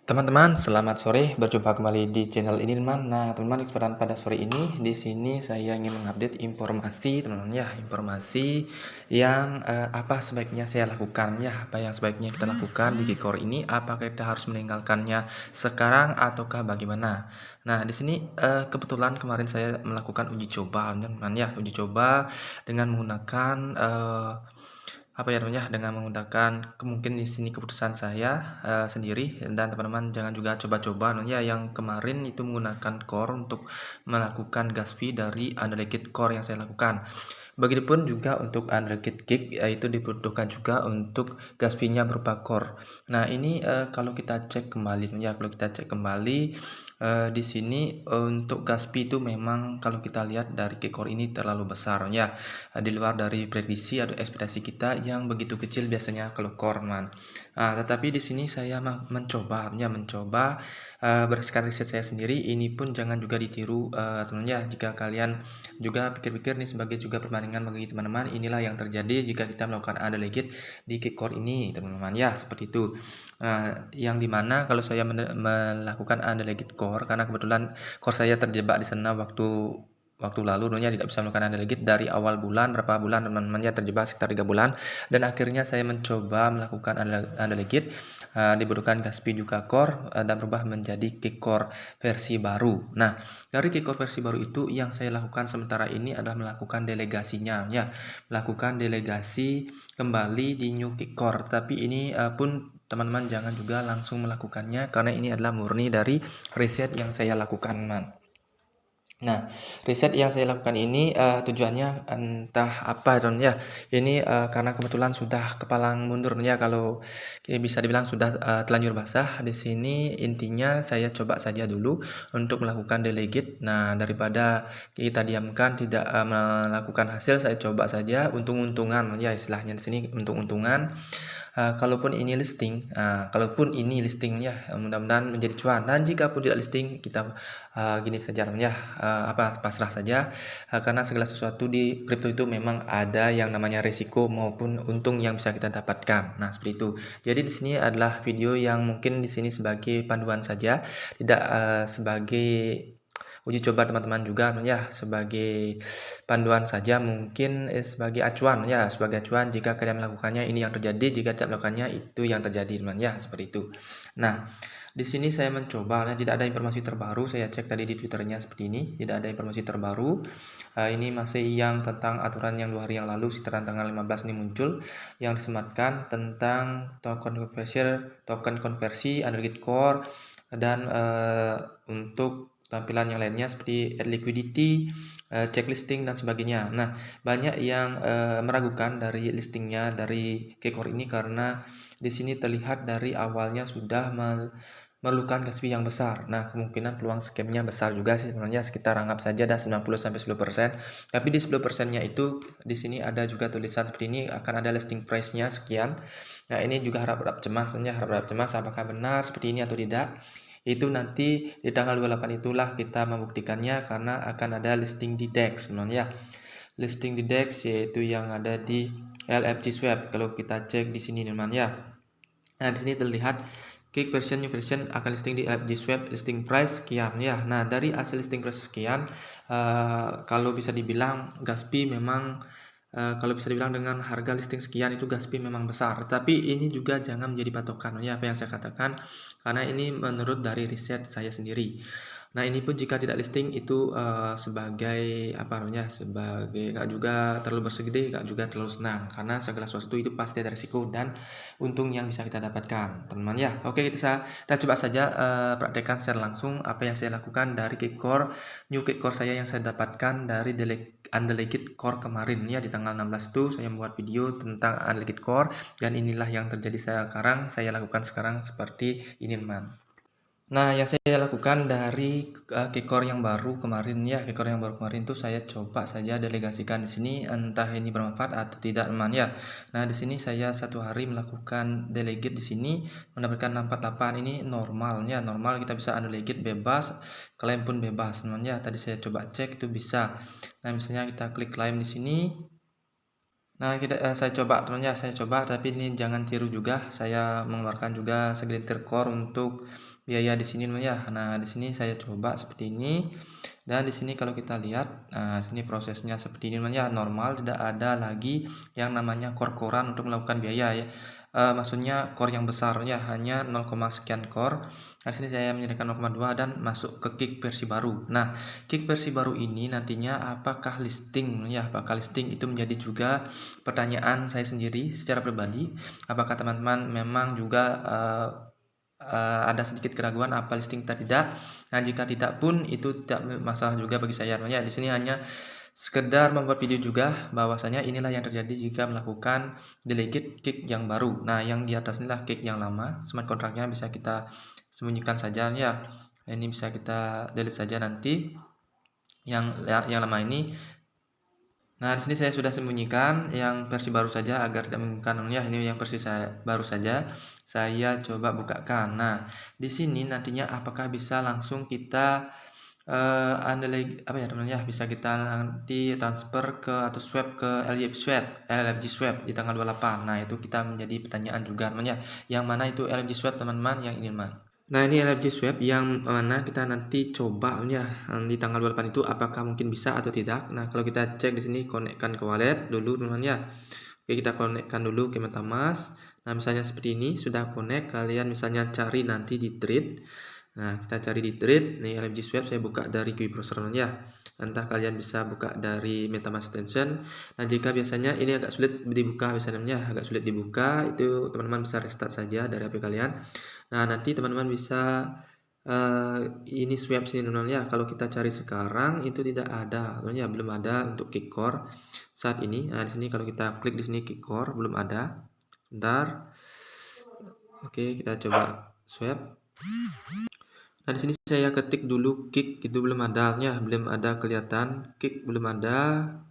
Teman-teman, selamat sore. Berjumpa kembali di channel ini, teman. Nah, teman-teman, kesempatan pada sore ini, di sini saya ingin mengupdate informasi, teman-teman ya, informasi yang apa sebaiknya saya lakukan ya, apa yang sebaiknya kita lakukan di Kikor ini, apakah kita harus meninggalkannya sekarang ataukah bagaimana? Nah, di sini kebetulan kemarin saya melakukan uji coba, teman-teman ya, uji coba dengan menggunakan apa ya namanya, dengan menggunakan mungkin di sini keputusan saya sendiri, dan teman-teman jangan juga coba-coba ya yang kemarin itu menggunakan core untuk melakukan gas fee dari undelegate core yang saya lakukan. Begitupun juga untuk undelegate gig, itu dibutuhkan juga untuk gas fee-nya berupa core. Nah, ini kalau kita cek kembali ya, kalau kita cek kembali di sini untuk gas fee itu memang kalau kita lihat dari core ini terlalu besar ya, di luar dari prediksi atau ekspektasi kita yang begitu kecil biasanya kalau core, man. Tetapi di sini saya mencoba berdasarkan riset saya sendiri. Ini pun jangan juga ditiru teman ya, jika kalian juga pikir-pikir nih sebagai juga perbandingan bagi teman-teman, inilah yang terjadi jika kita melakukan undelegate di core ini, teman-teman ya, seperti itu. Yang dimana kalau saya melakukan undelegate core karena kebetulan core saya terjebak di sana waktu lalu, dunia tidak bisa melakukan undelegate dari awal bulan, berapa bulan teman-teman ya, terjebak sekitar 3 bulan, dan akhirnya saya mencoba melakukan undelegate, dibutuhkan gas fee juga core, dan berubah menjadi Kikor versi baru. Nah, dari Kikor versi baru itu yang saya lakukan sementara ini adalah melakukan delegasinya ya, melakukan delegasi kembali di new Kikor. Tapi ini pun teman-teman jangan juga langsung melakukannya karena ini adalah murni dari riset yang saya lakukan, man. Nah, riset yang saya lakukan ini tujuannya entah apa, Don ya. Ini karena kebetulan sudah kepalang mundur ya, kalau bisa dibilang sudah telanjur basah. Di sini intinya saya coba saja dulu untuk melakukan delegate. Nah, daripada kita diamkan tidak melakukan hasil, saya coba saja untung-untungan ya, istilahnya di sini untung-untungan. Kalaupun ini listing ya, mudah-mudahan menjadi cuan. Dan jika pun tidak listing, kita gini saja namanya, pasrah saja, karena segala sesuatu di kripto itu memang ada yang namanya risiko maupun untung yang bisa kita dapatkan. Nah, seperti itu. Jadi di sini adalah video yang mungkin di sini sebagai panduan saja, tidak sebagai uji coba teman-teman juga ya, sebagai panduan saja, mungkin sebagai acuan ya, sebagai acuan jika kalian melakukannya ini yang terjadi, jika tidak melakukannya itu yang terjadi, teman ya, seperti itu. Nah, di sini saya mencoba, tidak ada informasi terbaru. Saya cek tadi di Twitternya seperti ini, tidak ada informasi terbaru. Ini masih yang tentang aturan yang 2 hari yang lalu, sekitaran tanggal 15 ini muncul, yang disematkan tentang token konversi, Undergate Core, dan untuk tampilan yang lainnya seperti add liquidity, check listing dan sebagainya. Nah, banyak yang meragukan dari listingnya dari Kekor ini karena di sini terlihat dari awalnya sudah memerlukan gas fee yang besar. Nah, kemungkinan peluang scamnya besar juga sih sebenarnya, sekitar anggap saja ada 90-10%. Tapi di 10%-nya itu di sini ada juga tulisan seperti ini, akan ada listing price-nya sekian. Nah, ini juga harap-harap cemas apakah benar seperti ini atau tidak. Itu nanti di tanggal 28 itulah kita membuktikannya, karena akan ada listing di DEX sebenarnya. Listing di DEX yaitu yang ada di LFG Swap. Kalau kita cek di sini teman ya. Nah, di sini terlihat Kick version new version akan listing di LFG Swap, listing price sekian ya. Nah, dari hasil listing price sekian, kalau bisa dibilang Gaspi memang kalau bisa dibilang dengan harga listing sekian itu Gaspi memang besar. Tapi ini juga jangan menjadi patokan ya, apa yang saya katakan, karena ini menurut dari riset saya sendiri. Nah, ini pun jika tidak listing itu sebagai apa namanya, sebagai nggak juga terlalu bersedih, nggak juga terlalu senang, karena segala sesuatu itu pasti ada risiko dan untung yang bisa kita dapatkan, teman-teman ya. Oke, kita coba saja praktekkan secara langsung apa yang saya lakukan dari new Kikor saya yang saya dapatkan dari undelegate core kemarin ya, di tanggal 16 itu saya membuat video tentang undelegate core, dan inilah yang terjadi saya lakukan sekarang seperti ini, teman. Nah, yang saya lakukan dari Kikor yang baru kemarin ya, Kikor yang baru kemarin tuh saya coba saja delegasikan di sini, entah ini bermanfaat atau tidak, teman ya. Nah, di sini saya 1 hari melakukan delegate di sini, mendapatkan 48. Ini normalnya, normal kita bisa undelegate bebas, claim pun bebas, teman ya. Tadi saya coba cek itu bisa. Nah, misalnya kita klik claim di sini. Nah, saya coba teman ya, tapi ini jangan tiru juga. Saya mengeluarkan juga segelintir core untuk biaya di sini teman ya. Nah, di sini saya coba seperti ini. Dan di sini kalau kita lihat, nah sini prosesnya seperti ini teman ya, normal, tidak ada lagi yang namanya core-corean untuk melakukan biaya ya. Maksudnya core yang besar ya, hanya 0, sekian core. Nah, sini saya menyediakan 0,2 dan masuk ke Kick versi baru. Nah, Kick versi baru ini nantinya apakah listing ya? Apakah listing itu menjadi juga pertanyaan saya sendiri secara pribadi. Apakah teman-teman memang juga ada sedikit keraguan apa listing atau tidak. Nah, jika tidak pun itu tidak masalah juga bagi saya. Ya, di sini hanya sekedar membuat video juga bahwasanya inilah yang terjadi jika melakukan delegate kick yang baru. Nah, yang di atas inilah kick yang lama. Smart contract-nya bisa kita sembunyikan saja ya. Ini bisa kita delete saja nanti. Yang lama ini. Nah, di sini saya sudah sembunyikan yang versi baru saja agar tidak mengganggu ya. Ini yang versi saya baru saja. Saya coba bukakan. Nah, di sini nantinya apakah bisa langsung kita apa ya teman-teman ya, bisa kita nanti transfer ke atau swap ke LFG swap di tanggal 28. Nah, itu kita menjadi pertanyaan juga teman-teman ya. Yang mana itu LFG swap teman-teman yang ini teman. Nah, ini LFG swap yang mana kita nanti coba ya di tanggal 28 itu apakah mungkin bisa atau tidak. Nah, kalau kita cek di sini konekkan ke wallet dulu teman-teman ya. Oke, kita konekkan dulu ke MetaMask. Nah, misalnya seperti ini sudah connect, kalian misalnya cari nanti di trade. Nah, kita cari di trade. Nih LFG swap saya buka dari QI browser ya. Entah kalian bisa buka dari MetaMask extension. Nah, jika biasanya ini agak sulit dibuka misalnya agak sulit dibuka, itu teman-teman bisa restart saja dari HP kalian. Nah, nanti teman-teman bisa ini swap sini teman-teman ya. Kalau kita cari sekarang itu tidak ada, teman ya, belum ada untuk Kick Core saat ini. Nah, di sini kalau kita klik di sini Kick Core belum ada. Bentar. Oke, kita coba swap. Nah, di sini saya ketik dulu Kick, itu belum ada ya, belum ada kelihatan. Kick belum ada,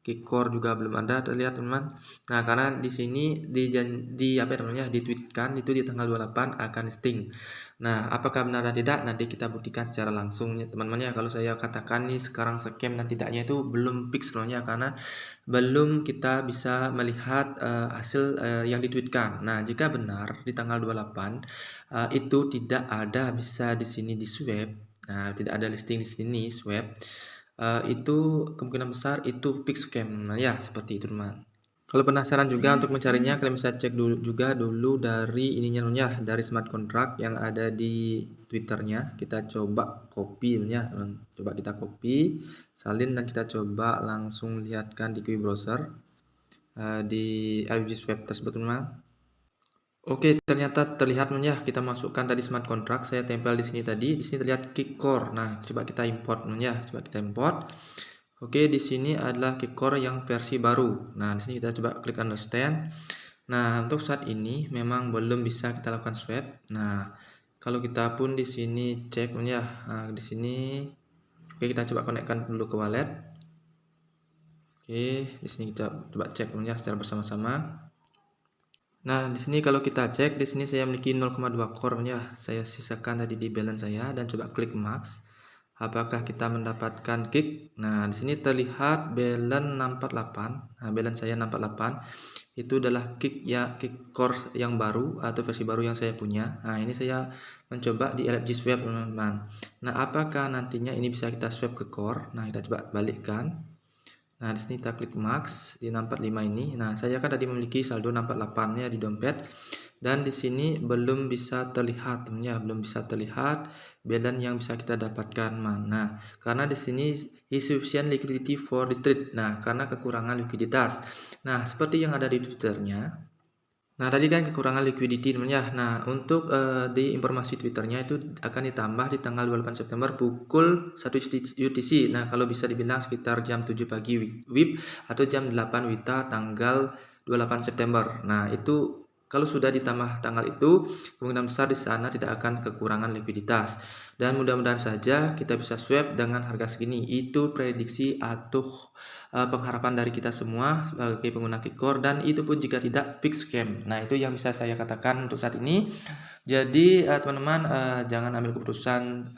Kick Core juga belum ada terlihat teman-teman. Nah, karena di sini di apa namanya ditweetkan itu di tanggal 28 akan listing. Nah, apakah benar dan tidak nanti kita buktikan secara langsung ya teman-teman ya. Kalau saya katakan nih sekarang scam dan tidaknya itu belum fix ya, karena belum kita bisa melihat hasil yang ditweetkan. Nah, jika benar di tanggal 28 itu tidak ada bisa di sini di swap. Nah, tidak ada listing di sini swap. Itu kemungkinan besar itu fix scam. Nah, ya seperti itu teman. Kalau penasaran juga untuk mencarinya, kalian bisa cek dulu dari ininya ya, dari smart contract yang ada di Twitternya. Kita coba copy ya, coba kita copy, salin dan kita coba langsung lihatkan di QI browser di LFG swap tersebut teman. Oke, ternyata terlihat ya, kita masukkan tadi smart contract, saya tempel di sini tadi. Di sini terlihat Kick Core. Nah, coba kita import ya, coba kita import. Oke, di sini adalah Kick Core yang versi baru. Nah, di sini kita coba klik understand. Nah, untuk saat ini memang belum bisa kita lakukan swap. Nah, kalau kita pun di sini cek ya, nah, di sini oke, kita coba konekkan dulu ke wallet. Oke, di sini kita coba cek ya secara bersama-sama. Nah, di sini kalau kita cek, di sini saya memiliki 0,2 core ya. Saya sisakan tadi di balance saya dan coba klik max. Apakah kita mendapatkan kick? Nah, di sini terlihat balance 648. Nah, balance saya 648. Itu adalah kick ya, kick core yang baru atau versi baru yang saya punya. Nah, ini saya mencoba di LFG swap, teman-teman. Nah, apakah nantinya ini bisa kita swap ke core? Nah, kita coba balikkan. Nah, di sini kita klik max di 645 ini. Nah, saya kan tadi memiliki saldo 648-nya di dompet dan di sini belum bisa terlihat teman ya, belum bisa terlihat balance yang bisa kita dapatkan mana. Karena di sini insufficient liquidity for this trade. Nah, karena kekurangan likuiditas. Nah, seperti yang ada di Twitternya. Nah, tadi kan kekurangan liquidity teman ya. Nah, untuk di informasi Twitternya itu akan ditambah di tanggal 28 September pukul 1 UTC. Nah, kalau bisa dibilang sekitar jam 7 pagi WIB atau jam 8 WITA tanggal 28 September. Nah, itu kalau sudah ditambah tanggal itu, kemungkinan besar di sana tidak akan kekurangan likuiditas. Dan mudah-mudahan saja kita bisa swap dengan harga segini. Itu prediksi atau pengharapan dari kita semua sebagai pengguna Kick Core, dan itu pun jika tidak fix scam. Nah, itu yang bisa saya katakan untuk saat ini. Jadi teman-teman jangan ambil keputusan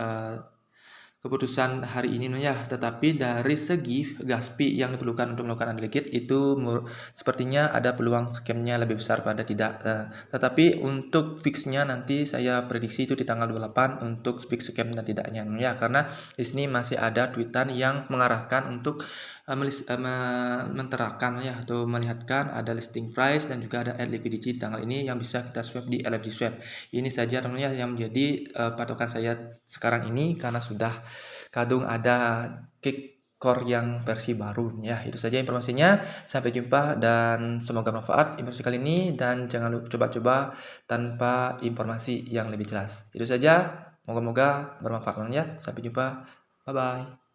keputusan hari ini ya. Tetapi dari segi gas fee yang diperlukan untuk melakukan undelegate itu sepertinya ada peluang scam-nya lebih besar pada tidak. Tetapi untuk fix-nya nanti saya prediksi itu di tanggal 28 untuk fix scam dan tidaknya ya, karena di sini masih ada tweetan yang mengarahkan untuk menterakan ya, atau melihatkan ada listing price dan juga ada add liquidity di tanggal ini yang bisa kita swap di LFG swap. Ini saja teman-teman yang menjadi patokan saya sekarang ini, karena sudah kadung ada kick core yang versi baru ya. Itu saja informasinya, sampai jumpa dan semoga bermanfaat informasi kali ini, dan jangan lupa coba-coba tanpa informasi yang lebih jelas. Itu saja, moga-moga bermanfaat ya. Sampai jumpa, bye bye.